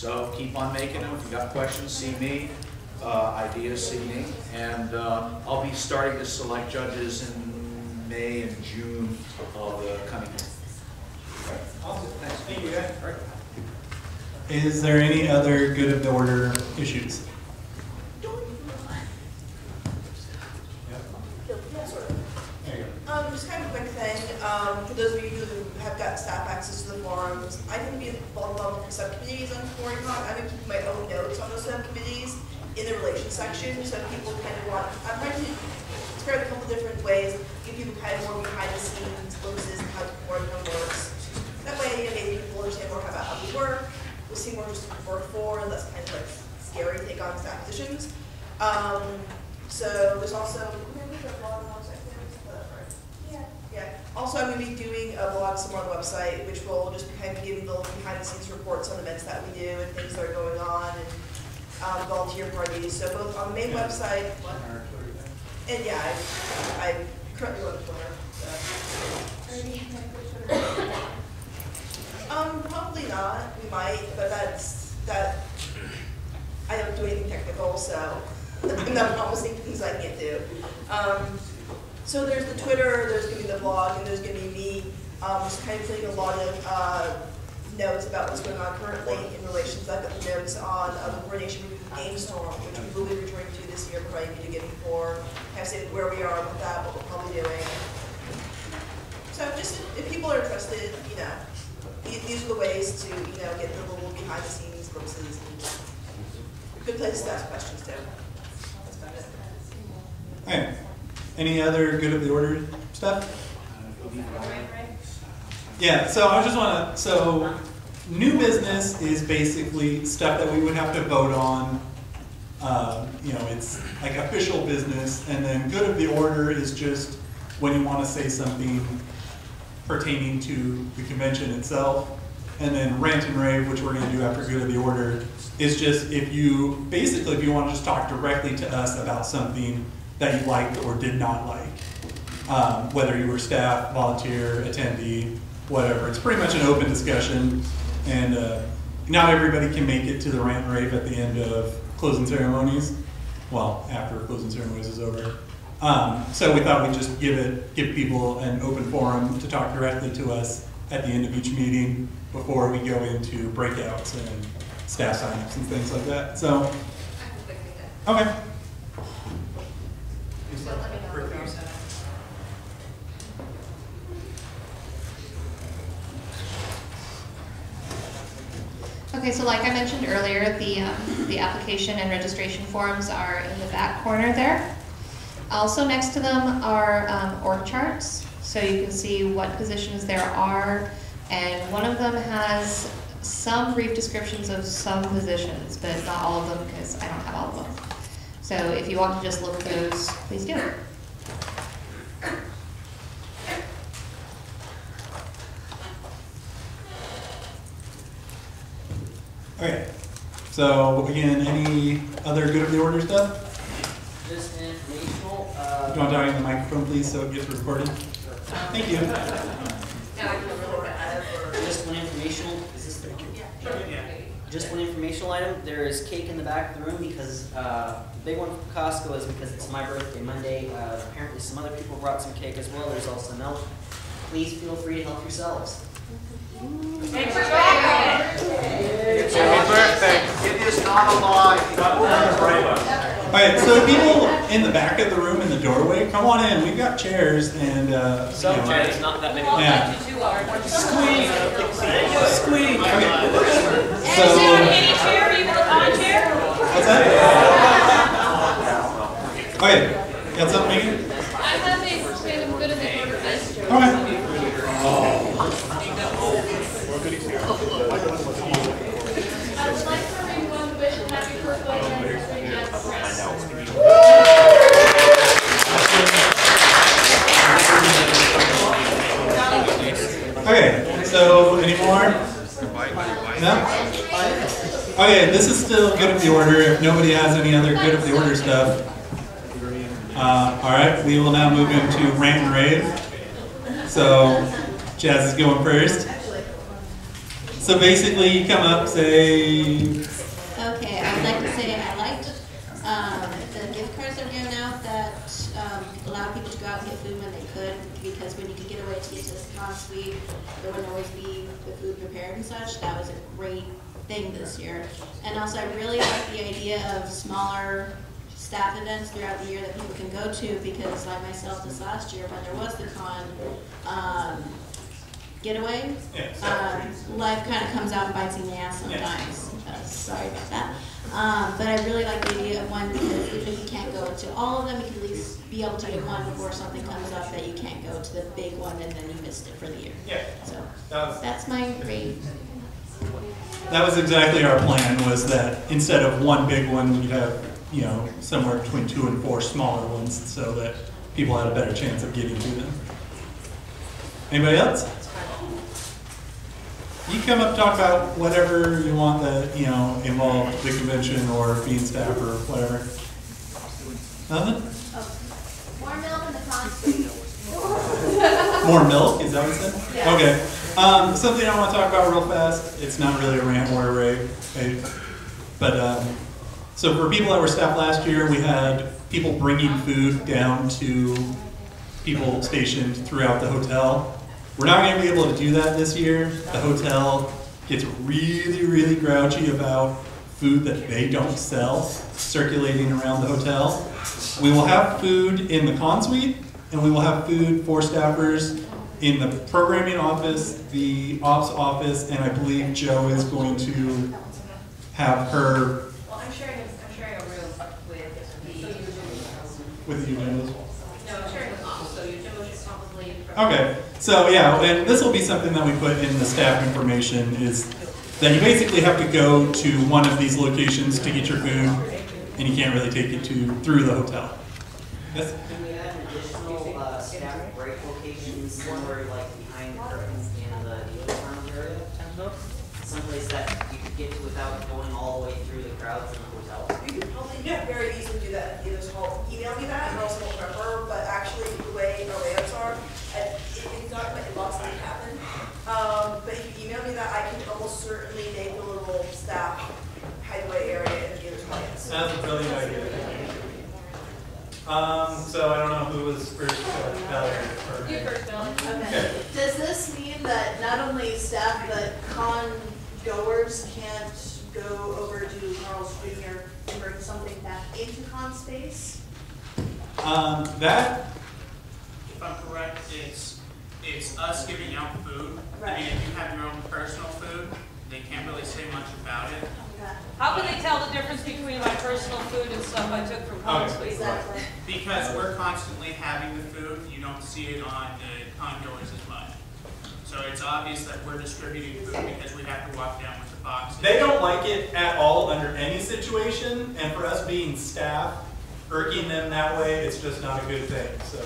So keep on making them. If you got questions, see me. Ideas, see me. And I'll be starting to select judges in May and June of the coming year. Awesome. Thanks. Thank you, guys. All right. Is there any other good of the order issues? Just kind of a quick thing. For those of you who have got staff access to the forums, I can be involved in subcommittees on Kumoricon. I'm going to keep my own notes on those subcommittees in the relations section, so people kind of want. I'm trying to spread a couple different ways, give people kind of more behind the scenes glimpses of how Kumoricon works. That way, maybe people understand more about how we work. We'll see more just work for, and less kind of like scary take on staff positions. So there's also. Yeah. Also, I'm going to be doing a blog somewhere on the website, which will just kind of give the behind-the-scenes reports on events that we do and things that are going on, and volunteer parties. So both on the main website, and yeah, I'm currently on Twitter. So. Probably not. We might, but that. I don't do anything technical, so I'm not promising things I can't do. So there's the Twitter, there's going to be the blog, and there's going to be me just kind of putting a lot of notes about what's going on currently in relations. I've got the notes on the coordination with Game Storm, which we will be returning to this year, providing video gaming for. Kind of say where we are with that, what we're probably doing. So just if people are interested, you know, these are the ways to, you know, get the little behind the scenes glimpses. Good place to ask questions too. That's about it. Okay. Any other good of the order stuff? Yeah, so I just want to, so new business is basically stuff that we would have to vote on. You know, it's like official business, and then good of the order is just when you want to say something pertaining to the convention itself. And then rant and rave, which we're going to do after good of the order, is just if you, basically if you want to just talk directly to us about something that you liked or did not like. Whether you were staff, volunteer, attendee, whatever. It's pretty much an open discussion, and not everybody can make it to the rant and rave at the end of closing ceremonies. Well, after closing ceremonies is over. So we thought we'd just give people an open forum to talk directly to us at the end of each meeting before we go into breakouts and staff sign-ups and things like that. So, okay. Okay, so like I mentioned earlier, the application and registration forms are in the back corner there. Also next to them are org charts, so you can see what positions there are, and one of them has some brief descriptions of some positions, but not all of them because I don't have all of them. So if you want to just look at those, please do. Okay, so again, any other good of the order stuff? Just informational. Do you want to talk in the microphone, please, so it gets recorded? Thank you. Just one informational. Is this the one? Yeah. Just one informational item. There is cake in the back of the room because the big one for Costco is because it's my birthday Monday. Apparently, some other people brought some cake as well. There's also milk. Please feel free to help yourselves. Happy birthday! It is not a lie. All right, so people in the back of the room in the doorway, come on in. We've got chairs and Some chairs, not that many. Yeah. Squeeze. Okay. So. Any chair? You want on chair? What's that? Okay. Got something, Megan? I have a kind of good of the order list. Okay. I would like for everyone to wish a happy birthday anniversary to Chris. Okay, so any more? No? Okay, this is still good of the order. If nobody has any other good of the order stuff. Alright, we will now move into rant and rave. So, Jazz is going first. So basically, you come up, say, Okay, I would like to say I liked the gift cards that were given out that allowed people to go out and get food when they could, because when you could get away to get to the con suite, there wouldn't always be the food prepared and such. That was a great thing this year. And also, I really like the idea of smaller staff events throughout the year that people can go to, because like myself this last year, when there was the con getaway, life kind of comes out and bites you in the ass sometimes. Sorry about that. But I really like the idea of one, because even if you can't go to all of them, you can at least be able to get one before something comes up that you can't go to the big one and then you missed it for the year. yeah. So That that's my rate. was exactly our plan, was that instead of one big one, we'd have, you know, somewhere between 2 and 4 smaller ones, so that people had a better chance of getting to them. Anybody else? You come up, talk about whatever you want that, you know, involve the convention or being staff or whatever. Nothing? More milk in the con suite. More milk, is that what it said? Yeah. Okay. Something I want to talk about real fast. It's not really a rant or a rave, but so for people that were staff last year, we had people bringing food down to people stationed throughout the hotel. We're not going to be able to do that this year. The hotel gets really, really grouchy about food that they don't sell circulating around the hotel. We will have food in the con suite, and we will have food for staffers in the programming office, the ops office, and I believe Joe is going to have her Well, I'm sharing a room with you, Joe. No, I'm sharing with mom, so your Joe should probably. Okay, so yeah, and this will be something that we put in the staff information, is that you basically have to go to one of these locations to get your food, and you can't really take it through the hotel. Yes? Can we add an additional staff break locations somewhere like behind the curtains in the dealer lounge area? Someplace that you could get to without going all the way through the crowds in the hotel? You could probably very easily do that. Either email me that, and I also won't remember, but actually the way our layouts are, it's not in my inbox that happen. But if you email me that, I can almost certainly make a little staff hideaway area in the other clients. That's a brilliant idea. So I don't know who was first, Valerie or You first, Bill. Okay. Does this mean that not only staff but con goers can't go over to Carl's Jr. and bring something back into con space? That, If I'm correct, it's us giving out food. I mean, if you have your own personal food, they can't really say much about it. How can they tell the difference between my personal food and stuff I took from con suite? Exactly. Because we're constantly having the food, you don't see it on the congoers as much. So it's obvious that we're distributing food because we have to walk down with the boxes. they don't like it at all under any situation, and for us being staff, irking them that way, it's just not a good thing, so.